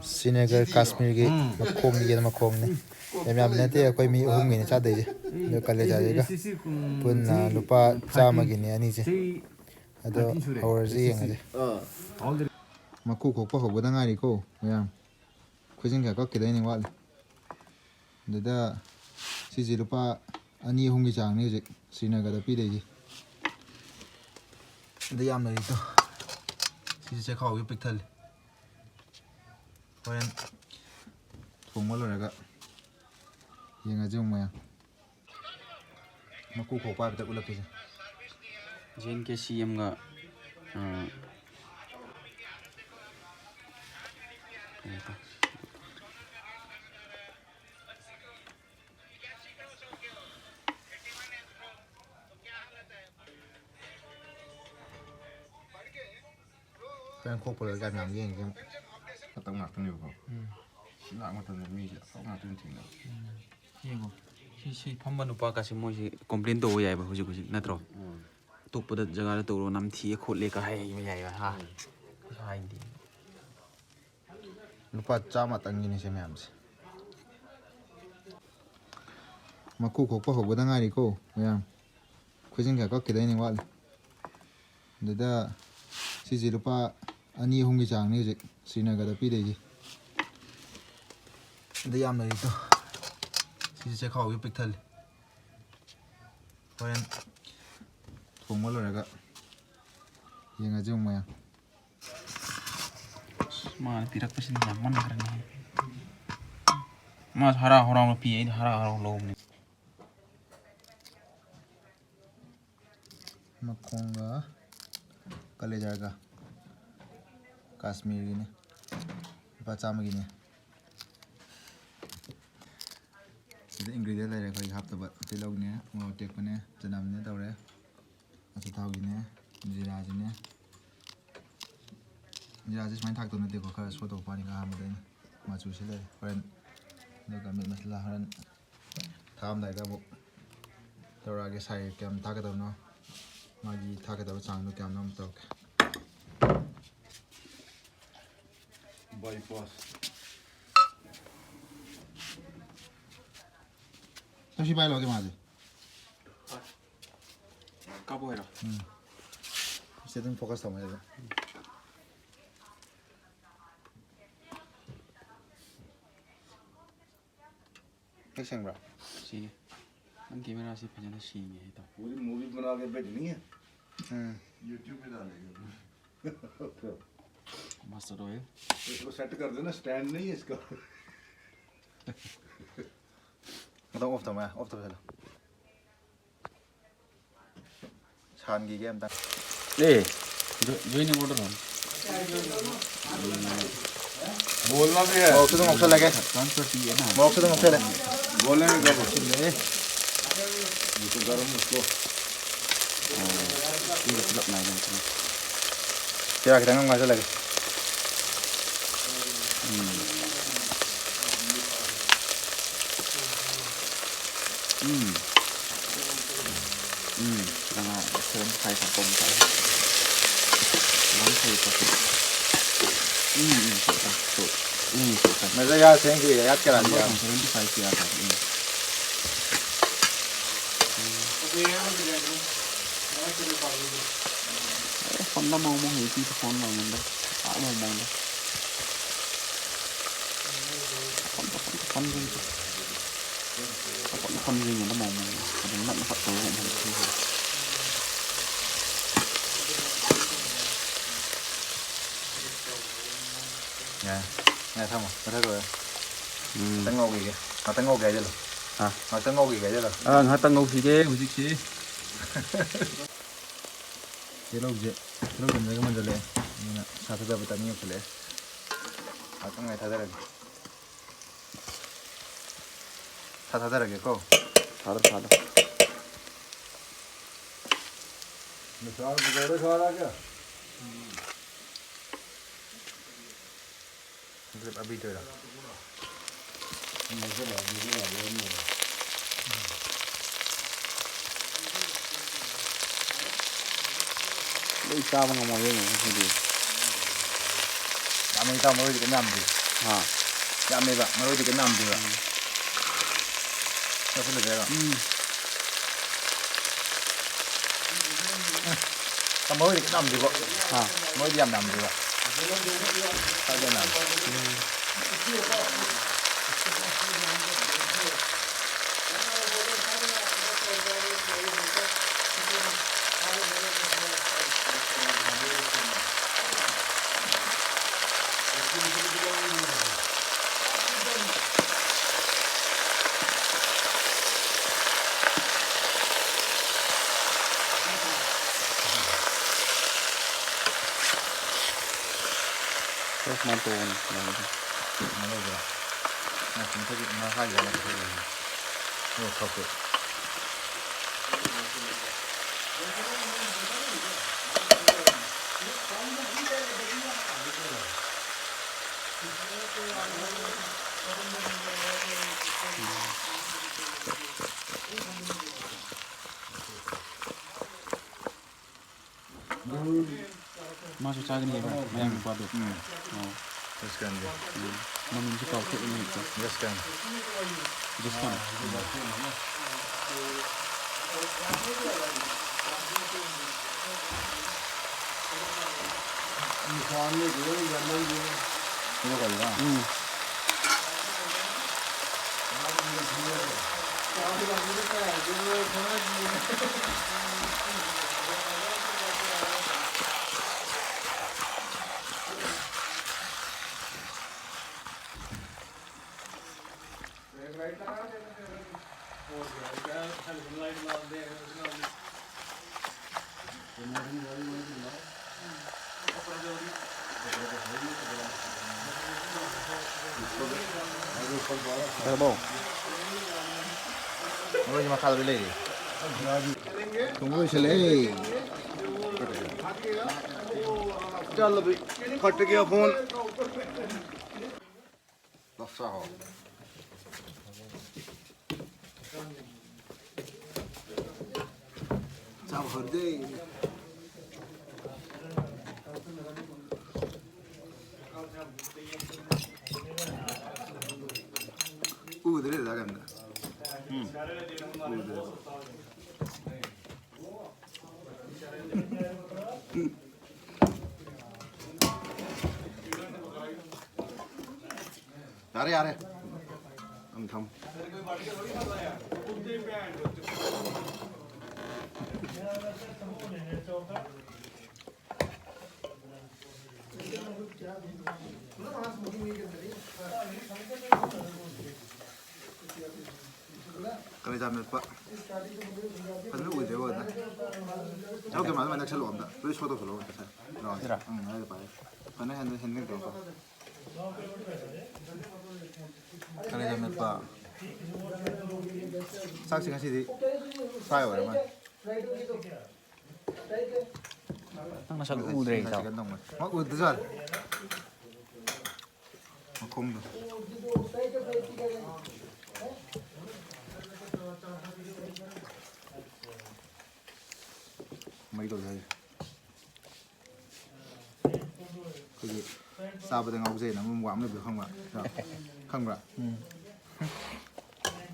Srinagar Kashmir makhong yam nate akoi mi ahum gi cha dei je kale ja ga pun lupa chama gi ne ani je ado hawrji yeng je maku khokpa hobada ngari ko yam khujing ka ka kidai ni wal da siji lupa ani ahum gi chang ni je Srinagar da pi dei ji da yam nari to siji che khaw gi pikthal horen thong ma lo ga yenga jung ma maku khokpa bi ta ulak ke Jen ke CM ga kan khokpa lo ga nam yeng ke Katang ngak tani ko. Nak matan mi ja, kau ngak tuni tinggal. yego si phamba nupa ka si moi si complain to yai ba huji huji natro tokpada jaga da to nam thi khotle ka hai ma yai ba ha hai di lupa chama tang ni se myam se maku khokpa hobada ngari ko yam khujing ka kidai ni wal da siji lupa ani ahum gi chang ni je Srinagar da pi dei ji da yam nari to siji che khaw gi pikthal horen thong ma lo ga yenga jung ma ma tirak pesin zaman karena mas hara horang pi ai hara horang lo ni makhong ga kale ja ga Kashmir gi ne lupa chama gi ne the ingredient lai khoi hap ta ba tilau ne mo tek pa ne chanam ne tawre asu thau gi ne jira ji ne jira ji smain thak to ne te ko khara so to pa ni ga ma de ma chu se le horen ne ga mi masala horen tham dai ga bo tawra ge sai kem thak ta no ma gi thak ta ba chang no kem nam to Bypass. Sao bay lo cái mà gì? kabo era Sẽ từng focus tao mày rồi. Action bro. si nam camera si phajana si ni to पूरी movie बना के भेजनी है Hmm. YouTube पे डालेंगे master oil इसको set कर देना स्टैंड नहीं है इसका Tao off tao mày, off tao rồi. Chan gì game ta? eh join order on बोलना भी है Một cái ngọc sơn lại cái. transfer fee है ना Một cái ngọc sơn lại. बोलने का ले. ये तो गर्म उसको ये मतलब नहीं है Kira kita ngọc sơn lại. karena sering saya sapom saya lalu saya pakai sudah Mày ra ra xem gì át cái là gì à? sering saya siapkan ini phone nó mau mau thì phone vào mình đây phải mau mau đây phone gì nó mau mau nó nặng nó phát tối Dạ. Nghe xong rồi, có thấy rồi. Tao ngô gì kìa? Họ tao ngô kìa chứ rồi. hả Họ tao ngô kìa chứ rồi. hả tao ngồi gì một chiếc gì Cái lâu gì? Cái lâu gần đây cái mình rồi lên. Nhưng mà sao bây giờ phải tao nhiều phải lên. Họ trong ngày thay ra rồi. Thay ra rồi kìa cô. thả đó मिसाल पकौड़े खा रहा क्या Clip abi rồi. đây sao mà ngồi đây này thì đi mấy tao mới cái nằm gì อ่า dạ mấy bạn mới cái nằm gì vậy sao không được đấy ạ tao mới cái nằm gì vậy อ่า mới đi làm nằm gì vậy tao đi làm ก็มันโตนะ มาเลยจ้ะมาถึงที่มาให้เลยนะโอ้ขอบคุณ Masuk cari nih, Pak. Yang waduh. Oh, Just kan dia. Mamin suka kayak ini itu. Just kan. Just kan. Ini kali lah. Terbang. Mau cuma kalau beli. Tunggu sih. चल भाई cut गया phone दसा हो सब भर दे उधर है गंदा यार यार हम थम कल जाम में पा पन्नू उधर वो ना जाओ के मालूम है ना चलो हम ना तो इसको तो चलो कैसा ना ना पाए पन्ने हैंडल हैंडल दो कल जाम में पा साक्षी का सीधी साय हो रहा है Tăng là sao u đây sao? cái đồng mà u từ giờ mà không được mấy đồ đây cái gì sao bây giờ ngọc dê nó muốn quắm được không ạ không ạ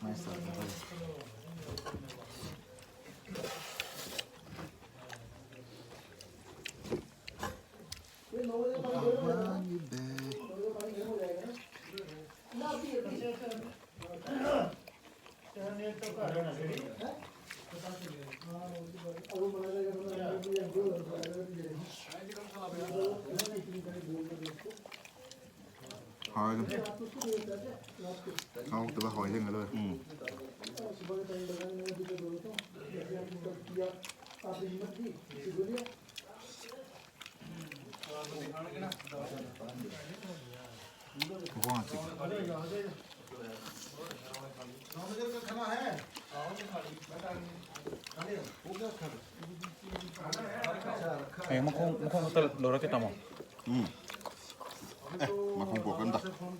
mai sợ thôi hỏi luôn không tụi bà hỏi thêm rồi Vâng, Mà không có lỗ ra cái tầm không? mà không của cân đặc không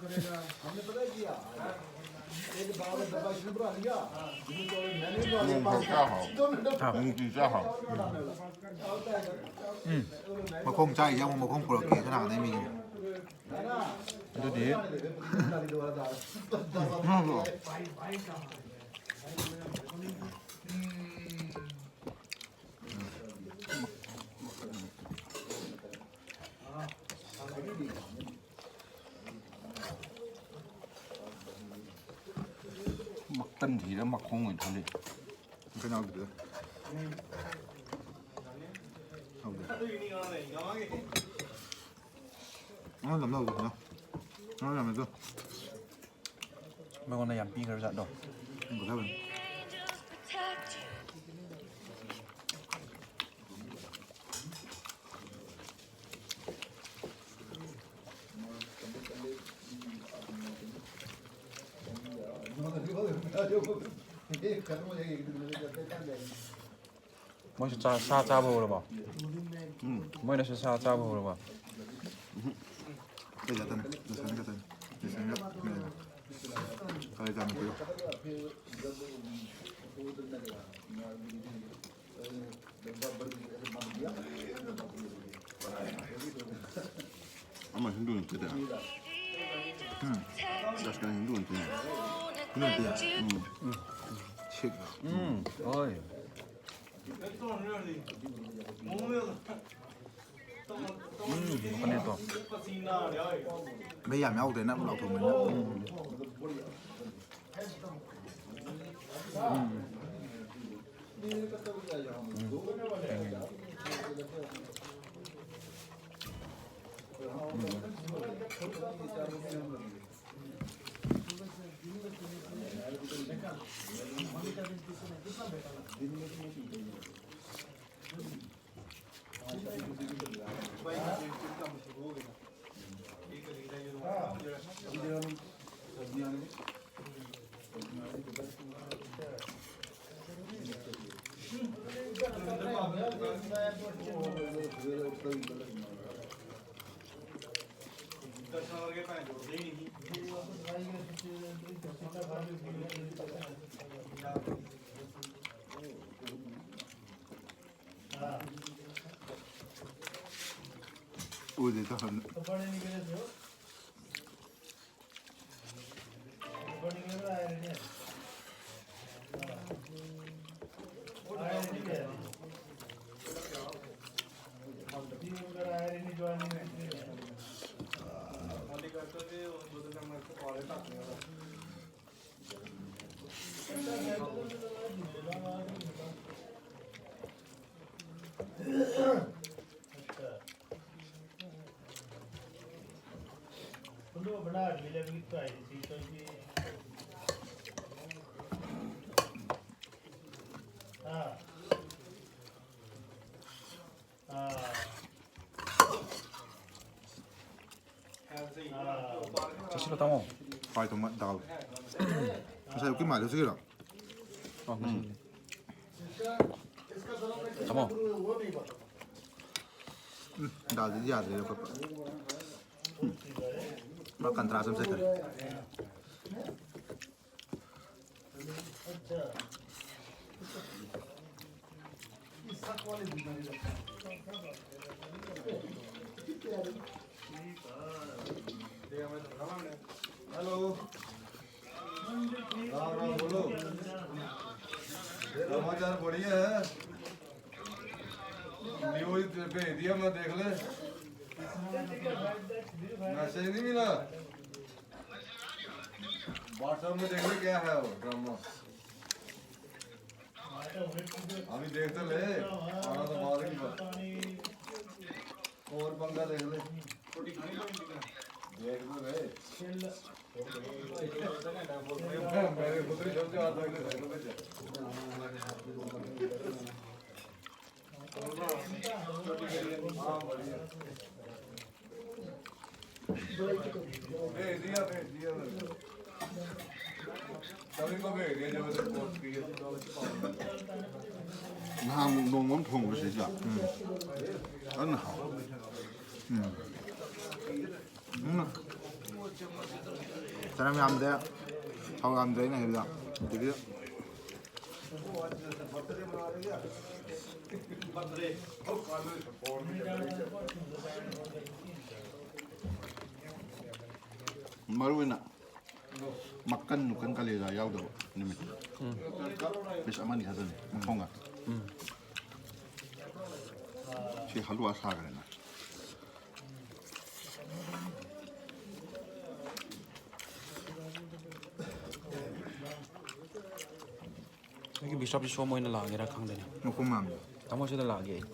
cao hảo cao hảo mà không chạy nhưng mà không của kể thế nào đấy mình ꯑꯗꯨꯗꯤ 막단 뒤에 막콩을 돌리. 그냥 그래. làm đâu rồi nó làm được ไม่ว่าในยามปีกระจัดดอก không có sao vậy mới cha cha cha bầu rồi bảo mới là cha cha bầu rồi bảo đây là tên để xem cái tên để xem cái này đây là một 아마 hindu는 되다. 자식은 hindu는 되네. cái này tiền chiếc ơi con này to bây giờ nhau thì nó cũng lẩu thùng mình ui thì tao hận 저 싫어 따모 phải tụi mình đào sao cái mày được chứ đâu 따모 đào thì giờ thì nó cần tra xem xét rồi hello Ram Ram बोलो समाचार बढ़िया है news भेज दिया मैं देख ले message नहीं मिला व्हाट्सएप में देख ले क्या है वो ड्रामा अभी देख तो ले आना तो बाद की बात और पंगा देख ले देख तो ले मेरे पुत्री सब जो आता है भेज दिया सभी को भेज दिया जब तक पोस्ट की ham nông món thùng của chị ạ rất là hảo 사람이 하면 돼 하고 하면 되네 그래서 되게 ꯃꯔꯨꯑꯣꯏꯅ ꯃꯀꯟ ꯅꯨꯀꯟ ꯀꯥꯂꯦꯖꯥ ꯌꯥꯎꯗꯕ ꯅꯨꯃꯤꯠ ꯄꯤꯁ ꯑꯃꯅꯤ ꯈꯛꯇꯅꯤ ꯃꯈꯣꯡꯒ ꯁꯤ ꯍꯜꯂꯨꯋꯥ ꯁꯥꯈ꯭ꯔꯦꯅ ꯑꯩꯒꯤ ꯕꯤꯁꯣꯞꯁꯤ ꯁꯣꯝ ꯑꯣꯏꯅ ꯂꯥꯛꯒꯦꯔꯥ ꯈꯪꯗꯦꯅꯦ ꯃꯈꯣꯡ ꯃꯥꯝꯗ ꯇꯥꯃꯣ ꯁꯤꯗ ꯂꯥꯛꯑꯒꯦ ꯑꯩ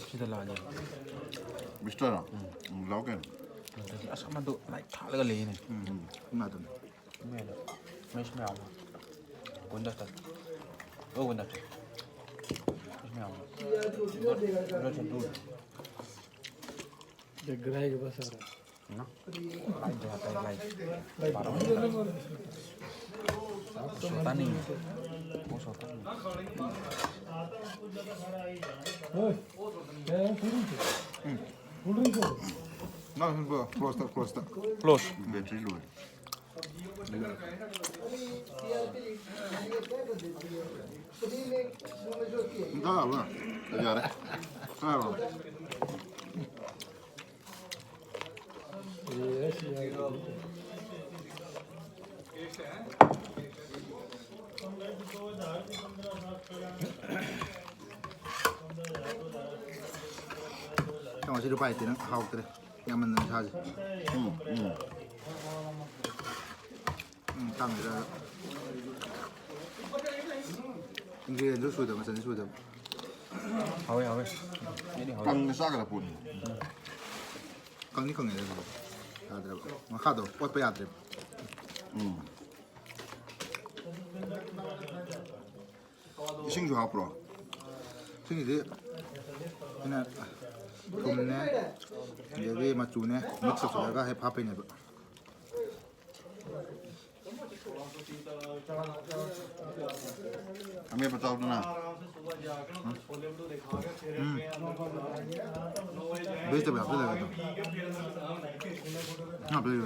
ꯁꯤꯗ ꯂꯥꯛꯑꯒꯦ ꯃꯤꯁꯇꯔ ꯂꯥꯛꯑꯣ ꯀꯩꯅꯣ ꯑꯁ ꯑꯃꯗꯣ ꯂꯥꯏꯠ ꯊꯥꯜꯂꯒ ꯂꯩꯌꯦꯅꯦ ꯉꯥꯗꯅꯤ Merde, mich mehr auf. Wundert das. Oh, wundert das. Nicht mehr auf. Wundert das du. Der Greige was er. Na? Light, der hat gleich. Parang. Sultan ni. Oh, sultan ni. Oi. Puding. 나 뭐 클로스다 Close. 배터리 로이 나 봐. 잘해. 알아. Yes, yeah. 형 어디로 봐야 되나? 하고 그래. 야만 사지. 땅이라. 이게 루스도 무슨 루스도. Hawe, hawe. Ini hawe. 땅 싸가라 보니. 강니 강해 돼. 다들 뭐 하도 뻗 빼야 돼. 신주 앞으로. 신이들 그냥 봄네 여기 맞추네 믹스 소다가 해 파페네 हमें बताओ ना best है आपसे लगा तो हाँ please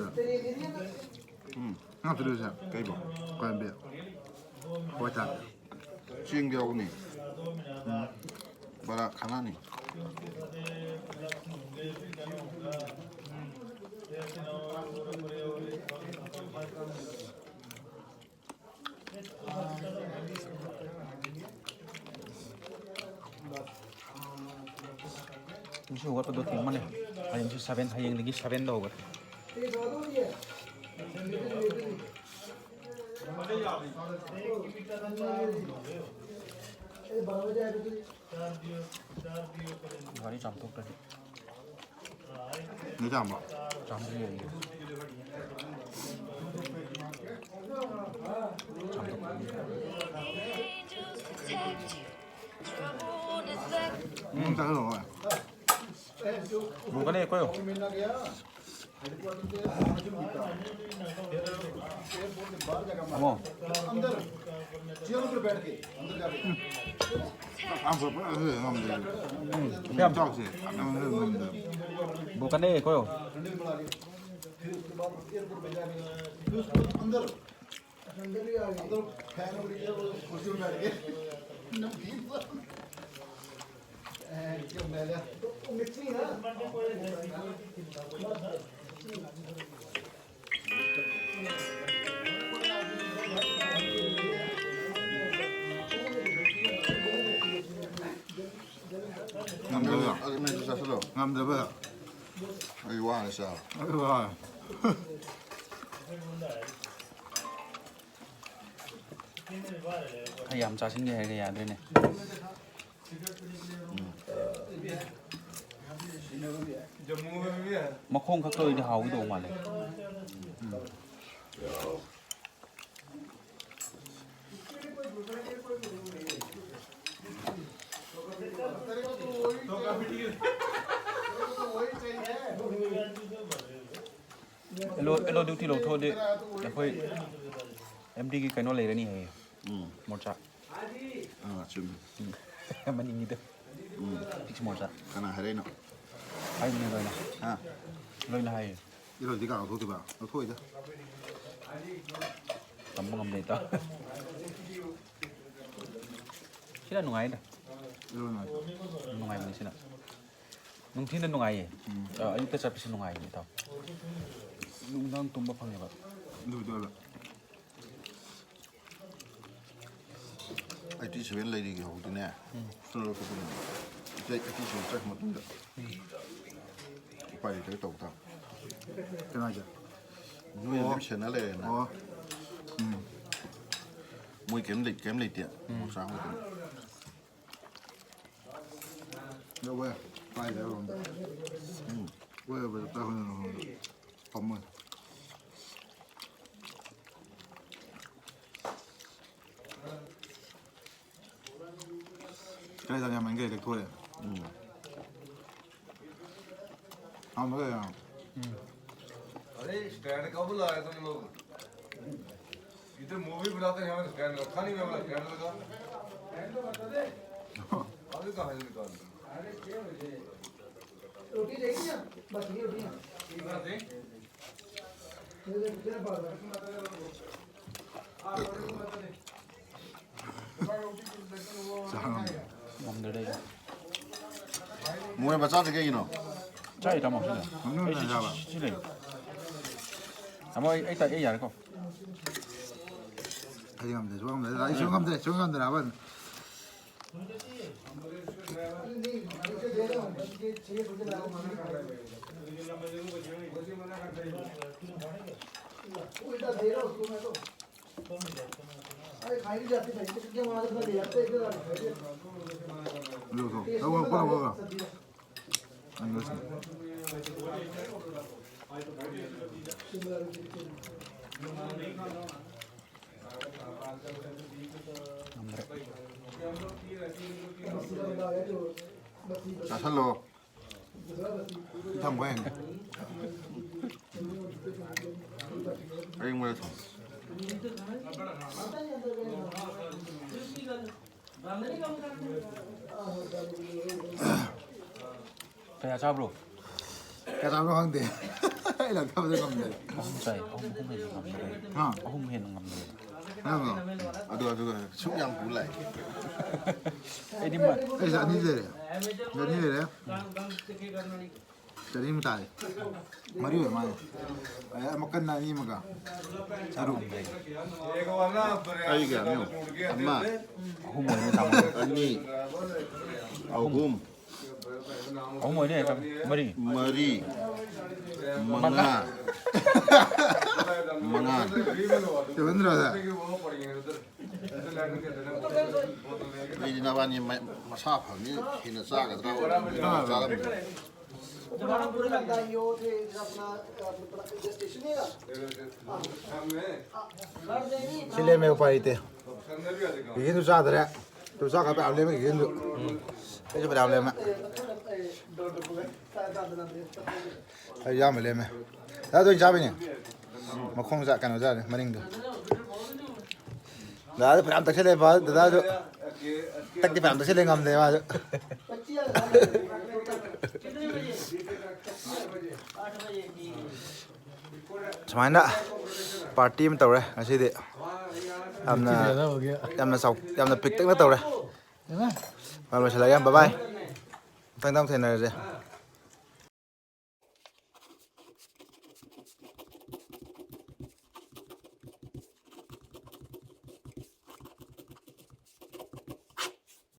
हाँ please है कई बार कोई भी कोई था चिंग गया उन्हीं बड़ा खाना नहीं Mesti buat pada tim mana? Ayam tu 7, ayam lagi 7 dah buat. Hari campur tadi. Ni campur. Campur ni. Dah lah. Bukan ni kau. Kamu. Bukan ni kau. Ngambil ada meja satu lo. Ngambil apa? Ayo wah sah. Ayo wah. Ayam casin ni hari ada ni. Makong khắc tôi đi hào cái đồ mà này. Hello duty lột thôi đi. Em đi cái nó lấy ra nè. Một chặt. Cuma. Em ăn đi được. Thích một chặt. Karena hari ini. Hay mình rồi nè. Ha. Rồi là hay. Itu tiga aku tu bah. Aku itu. Tầm ngầm này ta. Chứ là nungay nè. Itu nak. Nungay mình xin ạ. Nung thiên là nungay. Anh ta chặt xin nungay vậy tao. ꯅꯨꯡꯗꯥꯡ ꯇꯨꯝꯕ ꯐꯪꯉꯦꯕ ꯑꯗꯨꯗꯣ 87 ꯂꯩꯔꯤꯒꯤ ꯍꯧꯗꯤꯅꯦ ꯁꯨꯔ ꯈꯣꯠꯄꯅꯦ 87 ꯆꯠꯈ ꯃꯇꯨꯡꯗ ꯎꯄꯥꯏ ꯂꯩꯇ꯭ꯔꯦ ꯇꯧ ꯇꯥꯕ ꯀꯩꯅꯣ ꯍꯥꯏꯁꯦ ꯅꯣꯏ ꯑꯗꯨꯝ ꯁꯦꯟꯅ ꯂꯩꯔꯦꯅ ꯃꯣꯏ ꯀꯩꯝ ꯂꯩꯇꯦ ꯃꯣꯆꯥ ꯃꯇꯝ ꯌꯧꯋꯦ ꯄꯥꯏꯗꯦ ꯔꯣꯝꯗ ꯋꯦꯕꯗ ꯇꯥꯍꯟꯅ ꯄꯝꯃ 그래서 그냥 만개에 dekore. हाँ मगर यहाँ अरे स्टैंड कब लाए तुम लोग इधर मूवी बनाते हैं हमें स्टैंड रखा नहीं हमारा स्टैंड लगा अभी कहाँ से निकाल रोटी देखी ना बस ये रोटी 뭐에 맞춰서 개기노 짜이 담아 먹는 거 잡아 실례 아마 이따 이 알고 어디 가면 돼 좋아하면 돼 나 좋은 가면 돼 좋은 가면 돼 나만 이거 먹어 안 그렇지 자 살로 이탄 뭐해 아이 뭐야 그냥 잡으러 가자로 한데 이랑 타면 가면 돼 짜이 어홈 감네 어홈 해는 감네 아도 식량 불래 에디만 에이사 아니래 아니래 jadi mu tai mari we mai ay makan na ni maga charu एक बार ना ai ga meu amma 어홈 뭐네 담아 ani ahum 어홈 뭐네 담 머리 mari manga manga sebenarnya ada ini namanya masak ini hina saga saga दोबारा पूरा लगता है यो थे अपना स्टेशन है 실내 매우 빠이대 이게 사더래 또 사가 봐 알려면 이게 이제 봐 알려면 아야 말려면 나도 잡이네 뭐 콩사 간어 자네 마링도 나도 바람 딱 실내 봐 나도 딱히 바람 딱 실내 가면 돼 맞아 ꯁꯨꯃꯥꯏꯅ ꯄꯥꯔꯇꯤ ꯑꯃ ꯇꯧꯔꯦ ꯉꯁꯤꯗꯤ ꯌꯥꯝꯅ ꯄꯤꯛꯇꯛꯅ ꯇꯧꯔꯦ ꯂꯣꯏꯁꯤꯜꯂꯒꯦ ꯕꯥꯏ ꯃꯊꯪ ꯊꯦꯡꯅꯔꯁꯦ